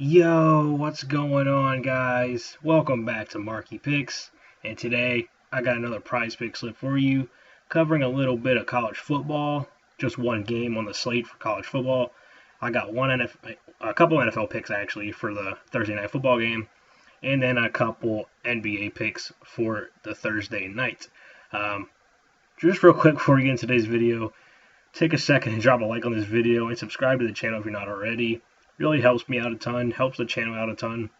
Yo, what's going on, guys? Welcome back to Marky Picks. And today I got another prize pick slip for you, covering a little bit of college football. Just one game on the slate for college football. I got a couple NFL picks actually for the Thursday night football game, and then a couple NBA picks for the Thursday night. Just real quick before we get into today's video, take a second and drop a like on this video and subscribe to the channel if you're not already. Really helps me out a ton, helps the channel out a ton.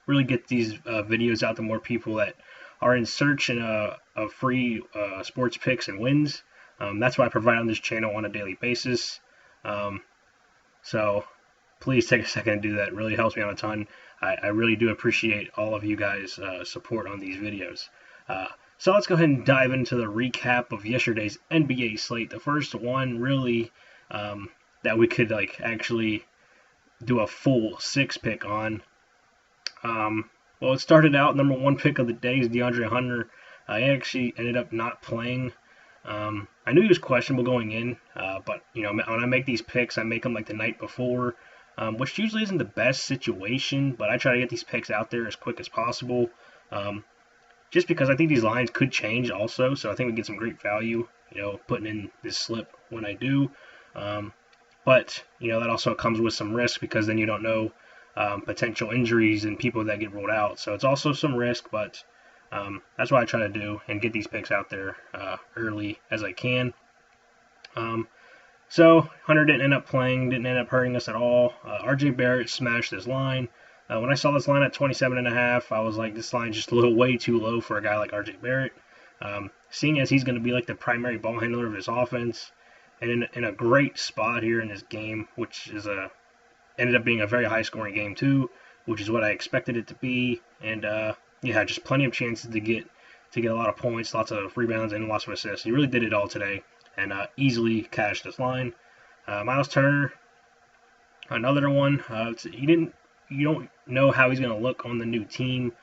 Really get these videos out to more people that are in search of free sports picks and wins. That's what I provide on this channel on a daily basis. So please take a second and do that. It really helps me out a ton. I really do appreciate all of you guys' support on these videos. So let's go ahead and dive into the recap of yesterday's NBA slate. The first one really that we could actually do a full six pick on. Well, it started out number one pick of the day is DeAndre Hunter. He actually ended up not playing. I knew he was questionable going in, but when I make these picks, I make them like the night before, which usually isn't the best situation. But I try to get these picks out there as quick as possible, just because I think these lines could change also. So I think we get some great value, putting in this slip when I do. But that also comes with some risk because then you don't know potential injuries and people that get ruled out. So it's also some risk, but that's what I try to do and get these picks out there early as I can. So Hunter didn't end up playing, didn't end up hurting us at all. RJ Barrett smashed this line. When I saw this line at 27.5, I was like, this line's just a little way too low for a guy like RJ Barrett. Seeing as he's going to be like the primary ball handler of this offense, and in a great spot here in this game, which is ended up being a very high-scoring game too, which is what I expected it to be. And just plenty of chances to get a lot of points, lots of rebounds, and lots of assists. He really did it all today, and easily cashed this line. Miles Turner, another one. You don't know how he's going to look on the new team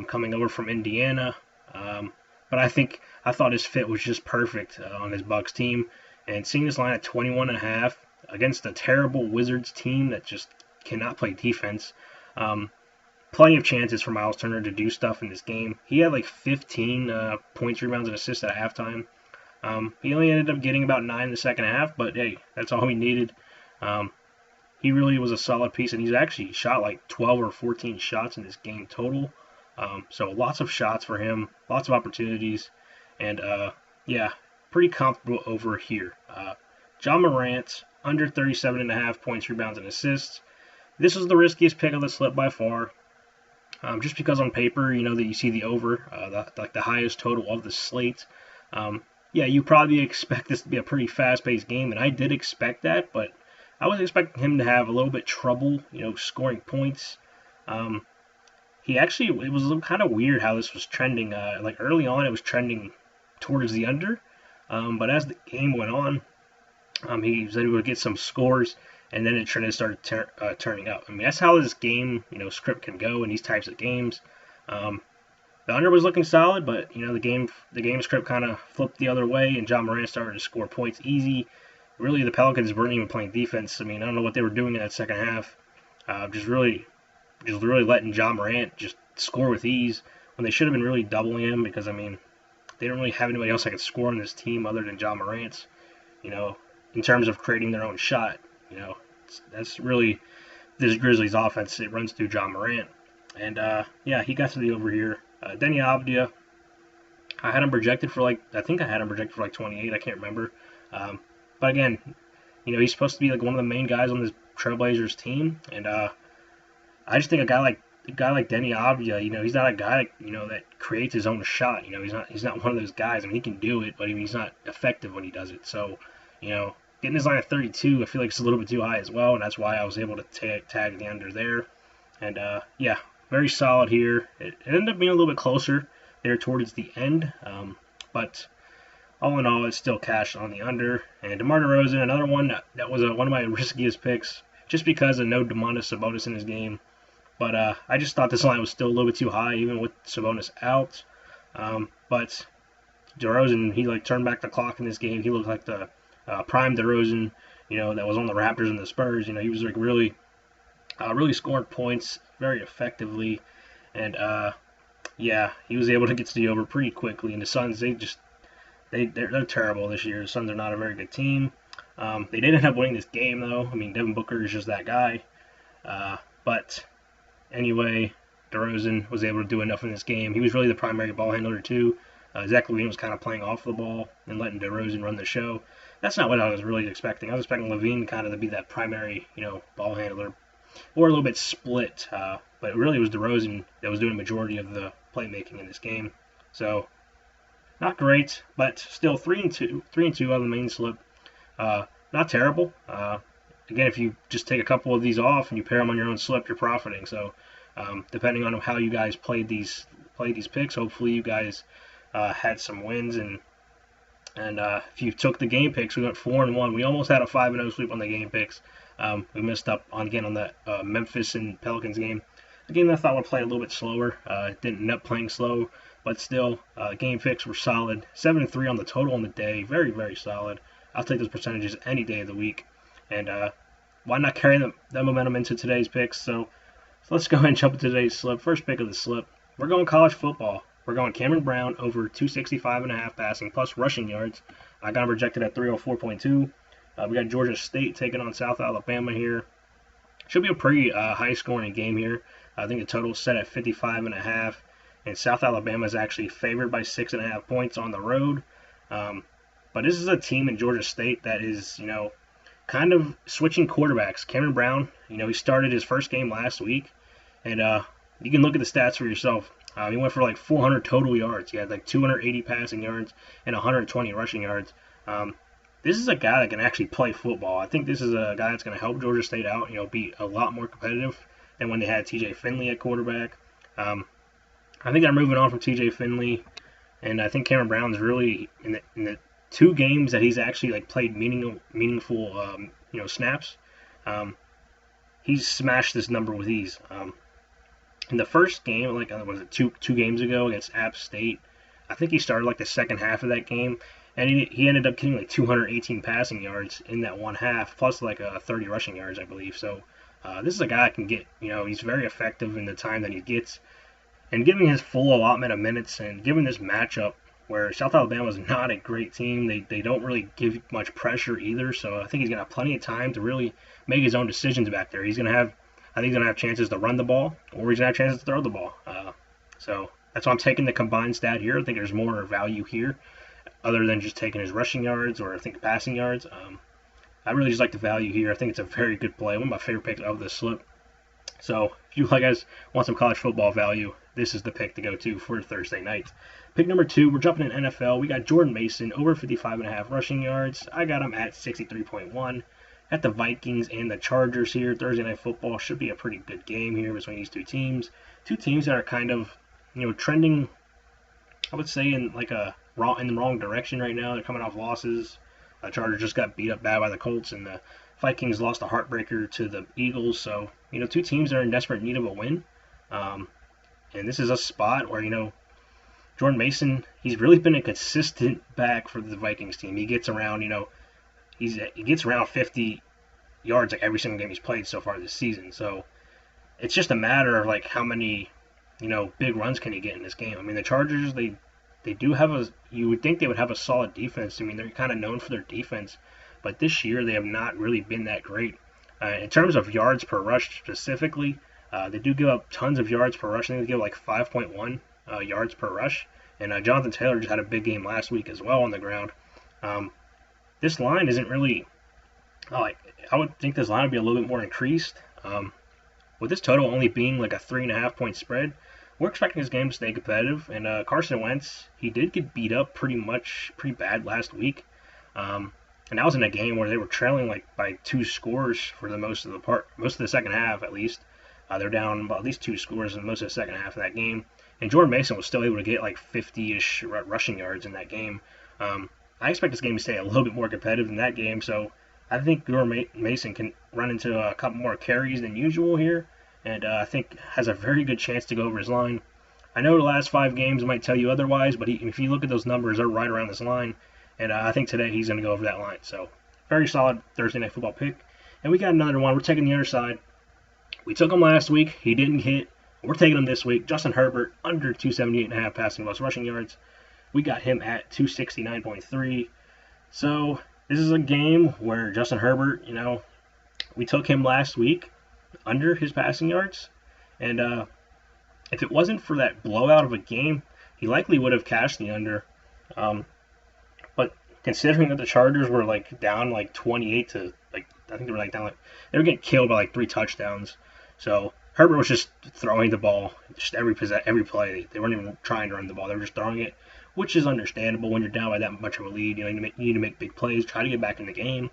coming over from Indiana, but I thought his fit was just perfect on his Bucks team. And seeing this line at 21.5 against a terrible Wizards team that just cannot play defense, plenty of chances for Miles Turner to do stuff in this game. He had like 15 points, rebounds, and assists at halftime. He only ended up getting about 9 in the second half, but hey, that's all he needed. He really was a solid piece, and he's actually shot like 12 or 14 shots in this game total. So lots of shots for him, lots of opportunities, and pretty comfortable over here. John Morant, under 37.5 points, rebounds, and assists. This was the riskiest pick of the slip by far. Just because on paper, that you see the over, the highest total of the slate. You probably expect this to be a pretty fast-paced game, and I did expect that, but I was expecting him to have a little bit trouble, scoring points. It was kind of weird how this was trending. Early on, it was trending towards the under. But as the game went on, he was able to get some scores, and then it started turning up. I mean, that's how this game, script can go in these types of games. The under was looking solid, but the game script kind of flipped the other way, and John Morant started to score points easy. Really, the Pelicans weren't even playing defense. I mean, I don't know what they were doing in that second half. Just really letting John Morant just score with ease when they should have been really doubling him because they don't really have anybody else that can score on this team other than John Morant, in terms of creating their own shot. That's really this Grizzlies offense. It runs through John Morant. And, he got to the over here. Denny Avdia, I had him projected for I think I had him projected for 28. I can't remember. But again, he's supposed to be one of the main guys on this Trailblazers team. And I just think a guy like Denny Avdia, he's not a guy that creates his own shot. He's not one of those guys. He can do it, but he's not effective when he does it. So, getting his line at 32, I feel like it's a little bit too high as well, and that's why I was able to tag the under there. And very solid here. It ended up being a little bit closer there towards the end, but all in all, it's still cashed on the under. And DeMar DeRozan, another one that was one of my riskiest picks, just because of no Domantas Sabonis in his game. But I just thought this line was still a little bit too high, even with Sabonis out. But DeRozan, he turned back the clock in this game. He looked like the prime DeRozan, that was on the Raptors and the Spurs. He was really really scoring points very effectively, and yeah, he was able to get to the over pretty quickly. And the Suns, they're terrible this year. The Suns are not a very good team. They did end up winning this game though. I mean, Devin Booker is just that guy. But anyway, DeRozan was able to do enough in this game. He was really the primary ball handler too. Zach LaVine was kind of playing off the ball and letting DeRozan run the show. That's not what I was really expecting. I was expecting LaVine kind of to be that primary, ball handler, or a little bit split. But it really was DeRozan that was doing the majority of the playmaking in this game. So not great, but still 3-2, 3-2 on the main slip. Not terrible. Again, if you just take a couple of these off and you pair them on your own slip, you're profiting. So depending on how you guys played these picks, hopefully you guys had some wins. And if you took the game picks, we went 4-1. We almost had a 5-0 sweep on the game picks. We missed up on the Memphis and Pelicans game. A game that I thought would play a little bit slower. It didn't end up playing slow, but still, game picks were solid. 7-3 on the total on the day. Very, very solid. I'll take those percentages any day of the week. And why not carry that momentum into today's picks? So let's go ahead and jump into today's slip. First pick of the slip. We're going college football. We're going Cameron Brown over 265.5 passing plus rushing yards. I got him projected at 304.2. We got Georgia State taking on South Alabama here. Should be a pretty high-scoring game here. I think the total is set at 55.5, and South Alabama is actually favored by 6.5 points on the road. But this is a team in Georgia State that is, kind of switching quarterbacks. Cameron Brown, he started his first game last week, and you can look at the stats for yourself. He went for like 400 total yards. He had like 280 passing yards and 120 rushing yards. This is a guy that can actually play football. I think this is a guy that's going to help Georgia State out, be a lot more competitive than when they had TJ Finley at quarterback. I think they're moving on from TJ Finley, and I think Cameron Brown's really in the 2 games that he's actually played meaningful snaps. He's smashed this number with ease. In the first game, was it two games ago against App State? I think he started the second half of that game, and he ended up getting 218 passing yards in that one half, plus 30 rushing yards, I believe. So this is a guy that can get, he's very effective in the time that he gets, and giving his full allotment of minutes, and given this matchup where South Alabama is not a great team, they don't really give much pressure either. So I think he's gonna have plenty of time to really make his own decisions back there. I think he's gonna have chances to run the ball, or he's gonna have chances to throw the ball. So that's why I'm taking the combined stat here. I think there's more value here, other than just taking his rushing yards or I think passing yards. I really just like the value here. I think it's a very good play. One of my favorite picks of this slip. So if you guys want some college football value, this is the pick to go to for Thursday night. Pick number 2, we're jumping in NFL. We got Jordan Mason over 55.5 rushing yards. I got him at 63.1. At the Vikings and the Chargers here. Thursday night football should be a pretty good game here between these 2 teams. 2 teams that are kind of, trending, I would say, in the wrong direction right now. They're coming off losses. The Chargers just got beat up bad by the Colts, and the Vikings lost a heartbreaker to the Eagles. So, 2 teams that are in desperate need of a win. And this is a spot where, Jordan Mason, he's really been a consistent back for the Vikings team. He gets around, he gets around 50 yards every single game he's played so far this season. So it's just a matter of how many, big runs can he get in this game. I mean, the Chargers, they do have you would think they would have a solid defense. I mean, they're kind of known for their defense, but this year they have not really been that great. In terms of yards per rush specifically, they do give up tons of yards per rush. I think they give 5.1 yards per rush. And Jonathan Taylor just had a big game last week as well on the ground. This line isn't really, I would think this line would be a little bit more increased. With this total only being a 3.5 point spread, we're expecting this game to stay competitive. And Carson Wentz, he did get beat up pretty bad last week. And that was in a game where they were trailing by 2 scores for most of the second half at least. They're down at least 2 scores in most of the second half of that game. And Jordan Mason was still able to get 50-ish rushing yards in that game. I expect this game to stay a little bit more competitive than that game. So I think Jordan Mason can run into a couple more carries than usual here. And I think has a very good chance to go over his line. I know the last 5 games might tell you otherwise, but if you look at those numbers, they're right around this line. And I think today he's going to go over that line. So very solid Thursday night football pick. And we got another one. We're taking the other side. We took him last week. He didn't hit. We're taking him this week. Justin Herbert under 278.5 passing plus rushing yards. We got him at 269.3. So this is a game where Justin Herbert, we took him last week under his passing yards. And if it wasn't for that blowout of a game, he likely would have cashed the under. But considering that the Chargers were down 28 to I think they were down they were getting killed by 3 touchdowns. So Herbert was just throwing the ball just every play. They weren't even trying to run the ball. They were just throwing it, which is understandable when you're down by that much of a lead. You need to make big plays, try to get back in the game.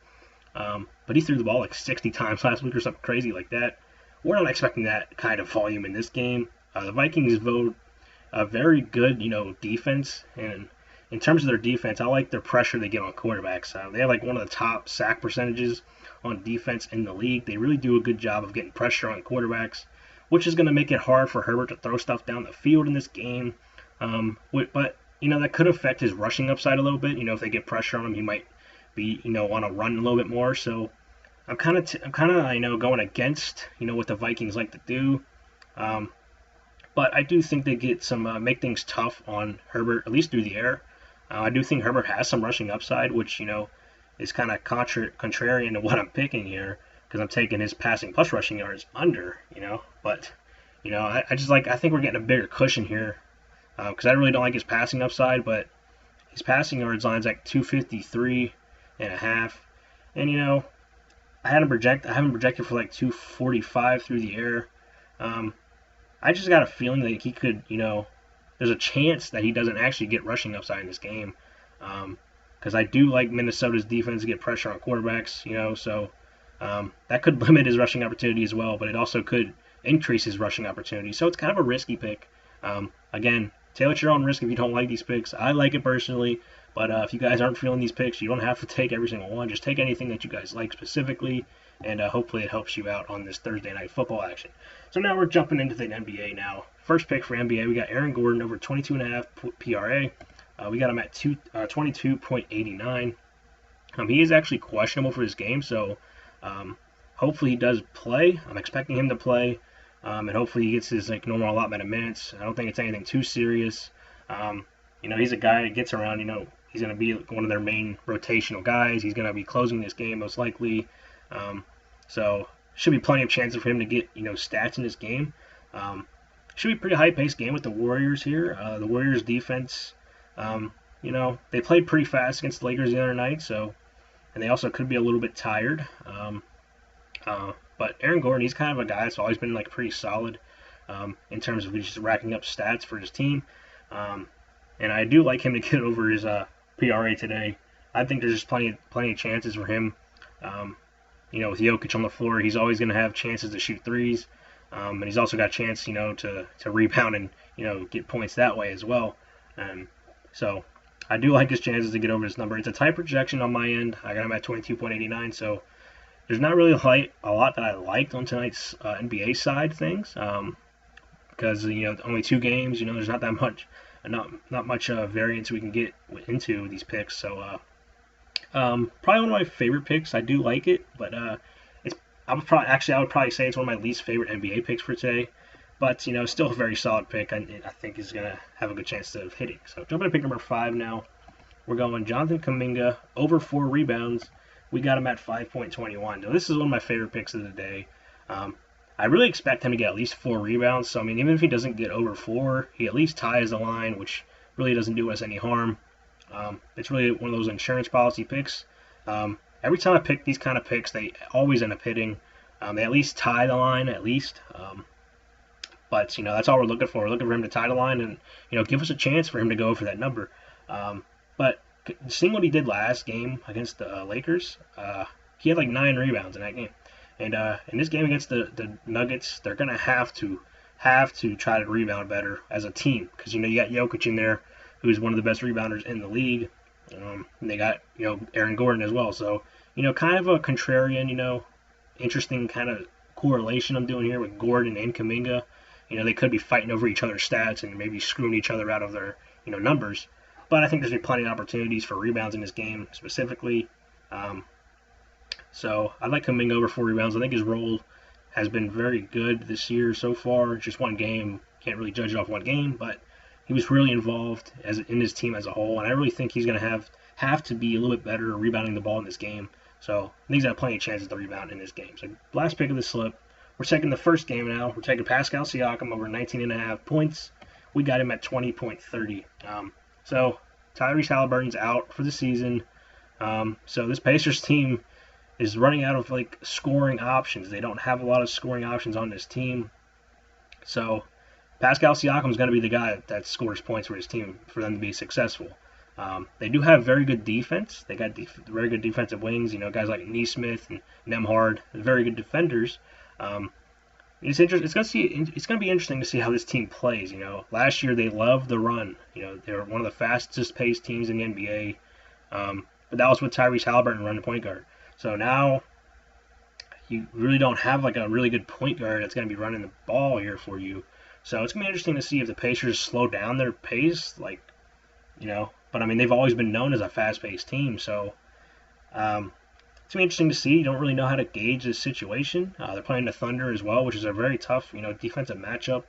But he threw the ball 60 times last week or something crazy like that. We're not expecting that kind of volume in this game. The Vikings vote a very good, defense, and in terms of their defense, I like their pressure they get on quarterbacks. They have one of the top sack percentages on defense in the league. They really do a good job of getting pressure on quarterbacks, which is going to make it hard for Herbert to throw stuff down the field in this game. But that could affect his rushing upside a little bit. If they get pressure on him, he might be want to run a little bit more. So I'm kind of going against what the Vikings like to do. But I do think they get some make things tough on Herbert, at least through the air. I do think Herbert has some rushing upside, which is kind of contrarian to what I'm picking here, because I'm taking his passing plus rushing yards under. But I think we're getting a bigger cushion here, because I really don't like his passing upside, but his passing yards line's 253 and a half, and I haven't projected for 245 through the air. I just got a feeling that he could, there's a chance that he doesn't actually get rushing upside in this game. Because I do like Minnesota's defense to get pressure on quarterbacks, so that could limit his rushing opportunity as well, but it also could increase his rushing opportunity. So it's kind of a risky pick. Again, take at your own risk if you don't like these picks. I like it personally, but if you guys aren't feeling these picks, you don't have to take every single one. Just take anything that you guys like specifically, and hopefully it helps you out on this Thursday night football action. So now we're jumping into the NBA now. First pick for NBA, we got Aaron Gordon over 22.5 PRA. We got him at 22.89. He is actually questionable for this game, so hopefully he does play. I'm expecting him to play, and hopefully he gets his normal allotment of minutes. I don't think it's anything too serious. He's a guy that gets around. He's going to be one of their main rotational guys. He's going to be closing this game most likely. So should be plenty of chances for him to get stats in this game. Should be a pretty high-paced game with the Warriors here. The Warriors defense, they played pretty fast against the Lakers the other night, and they also could be a little bit tired. But Aaron Gordon, he's kind of a guy that's always been pretty solid in terms of just racking up stats for his team. And I do like him to get over his PRA today. I think there's just plenty of chances for him. With Jokic on the floor, he's always going to have chances to shoot threes. And he's also got a chance, to rebound and, get points that way as well. So I do like his chances to get over this number. It's a tight projection on my end. I got him at 22.89, so there's not really a lot that I liked on tonight's NBA side things. Because, only 2 games, there's not that much, not much variance we can get into these picks. So probably one of my favorite picks. I do like it, but I would probably say it's one of my least favorite NBA picks for today. But, still a very solid pick. I think is going to have a good chance of hitting. So jumping to pick number 5 now. We're going Jonathan Kuminga over 4 rebounds. We got him at 5.21. Now, this is one of my favorite picks of the day. I really expect him to get at least 4 rebounds. So, even if he doesn't get over 4, he at least ties the line, which really doesn't do us any harm. It's really one of those insurance policy picks. Every time I pick these kind of picks, they always end up hitting. They at least tie the line, at least. But, that's all we're looking for. We're looking for him to tie the line and, give us a chance for him to go for that number. But seeing what he did last game against the Lakers, he had 9 rebounds in that game. And in this game against the Nuggets, they're going to have to try to rebound better as a team. Because, you got Jokic in there, who's one of the best rebounders in the league. And they got, Aaron Gordon as well. So, kind of a contrarian, interesting kind of correlation I'm doing here with Gordon and Kuminga. They could be fighting over each other's stats and maybe screwing each other out of their, numbers. But I think there's going to be plenty of opportunities for rebounds in this game specifically. So I like Kuminga over 4 rebounds. I think his role has been very good this year so far. Just one game, can't really judge it off one game, but he was really involved in his team as a whole, and I really think he's going to have to be a little bit better rebounding the ball in this game. So I think he's got plenty of chances to rebound in this game. So last pick of the slip, we're taking the first game now. We're taking Pascal Siakam over 19.5 points. We got him at 20.30. So Tyrese Halliburton's out for the season. So this Pacers team is running out of like scoring options. They don't have a lot of scoring options on this team. So Pascal Siakam is going to be the guy that scores points for his team for them to be successful. They do have very good defense. They got very good defensive wings. You know, guys like Nesmith and Nembhard, very good defenders. It's going to be interesting to see how this team plays. You know, last year they loved the run. You know, they were one of the fastest paced teams in the NBA. But that was with Tyrese Halliburton running point guard. So now you really don't have like a really good point guard that's going to be running the ball here for you. So it's going to be interesting to see if the Pacers slow down their pace, like, you know. But, I mean, they've always been known as a fast-paced team, so it's going to be interesting to see. You don't really know how to gauge this situation. They're playing the Thunder as well, which is a very tough, you know, defensive matchup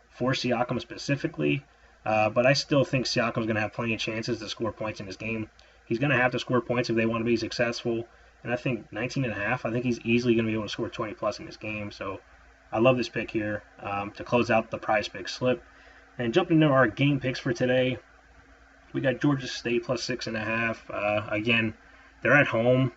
for Siakam specifically. But I still think Siakam's going to have plenty of chances to score points in this game. He's going to have to score points if they want to be successful. And I think 19.5, I think he's easily going to be able to score 20-plus in this game. So I love this pick here to close out the PrizePicks slip. And jumping into our game picks for today, we got Georgia State plus 6.5. Again, they're at home.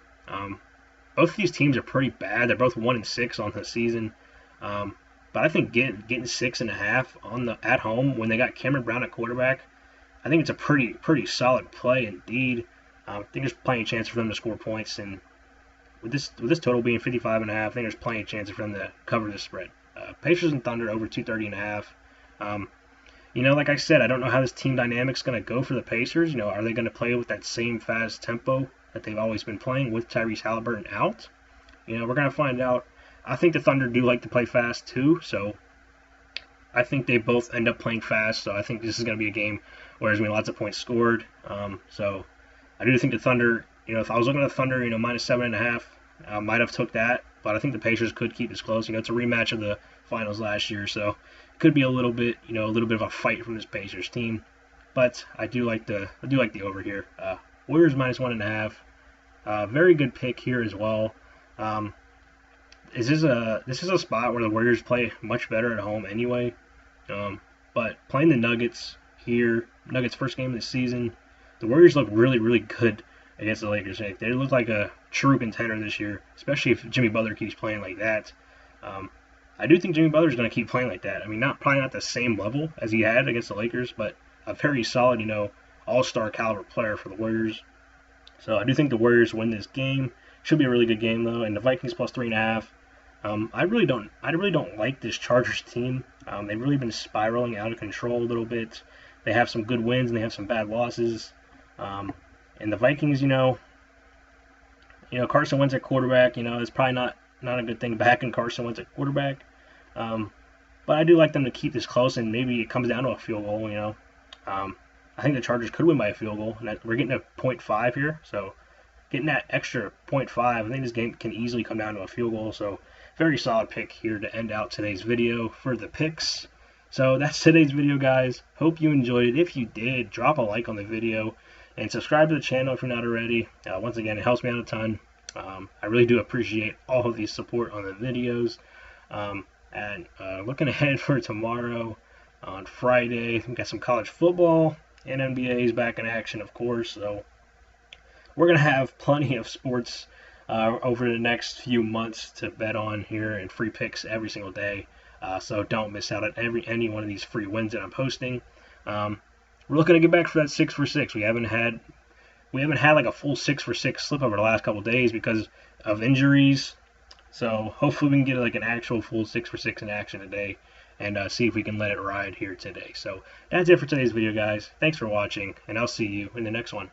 Both of these teams are pretty bad. They're both 1-6 on the season. But I think getting 6.5 at home when they got Cameron Brown at quarterback, I think it's a pretty solid play indeed. I think there's plenty of chance for them to score points, and with this total being 55.5, I think there's plenty of chances for them to cover the spread. Pacers and Thunder over 230.5. You know, like I said, I don't know how this team dynamic's going to go for the Pacers. You know, are they going to play with that same fast tempo that they've always been playing with Tyrese Halliburton out? You know, we're going to find out. I think the Thunder do like to play fast too, so I think they both end up playing fast. So I think this is going to be a game where there's going to be lots of points scored. So I do think the Thunder, you know, if I was looking at the Thunder, you know, minus 7.5, I might have took that. But I think the Pacers could keep this close. You know, it's a rematch of the finals last year, so it could be a little bit of a fight from this Pacers team. But I do like the over here. Warriors minus 1.5. Very good pick here as well. This is a spot where the Warriors play much better at home anyway. But playing the Nuggets here, Nuggets first game of the season, the Warriors look really good against the Lakers. They look like a true contender this year, especially if Jimmy Butler keeps playing like that. I do think Jimmy Butler is going to keep playing like that. I mean, probably not the same level as he had against the Lakers, but a very solid, you know, all-star caliber player for the Warriors. So I do think the Warriors win this game. Should be a really good game though. And the Vikings plus 3.5. I really don't like this Chargers team. They've really been spiraling out of control a little bit. They have some good wins and they have some bad losses. And the Vikings, you know, Carson Wentz at quarterback, you know, it's probably not a good thing back in Carson Wentz at quarterback. But I do like them to keep this close, and maybe it comes down to a field goal, you know. I think the Chargers could win by a field goal, and we're getting a 0.5 here, so getting that extra 0.5, I think this game can easily come down to a field goal. So very solid pick here to end out today's video for the picks. So that's today's video, guys. Hope you enjoyed it. If you did, drop a like on the video and subscribe to the channel if you're not already. Once again, it helps me out a ton. I really do appreciate all of the support on the videos. And looking ahead for tomorrow on Friday, we've got some college football and NBA is back in action, of course. So we're going to have plenty of sports over the next few months to bet on here, and free picks every single day. So don't miss out on any one of these free wins that I'm posting. We're looking to get back for that 6 for 6. We haven't had like a full 6 for 6 slip over the last couple days because of injuries. So hopefully we can get like an actual full 6 for 6 in action today and see if we can let it ride here today. So that's it for today's video, guys. Thanks for watching, and I'll see you in the next one.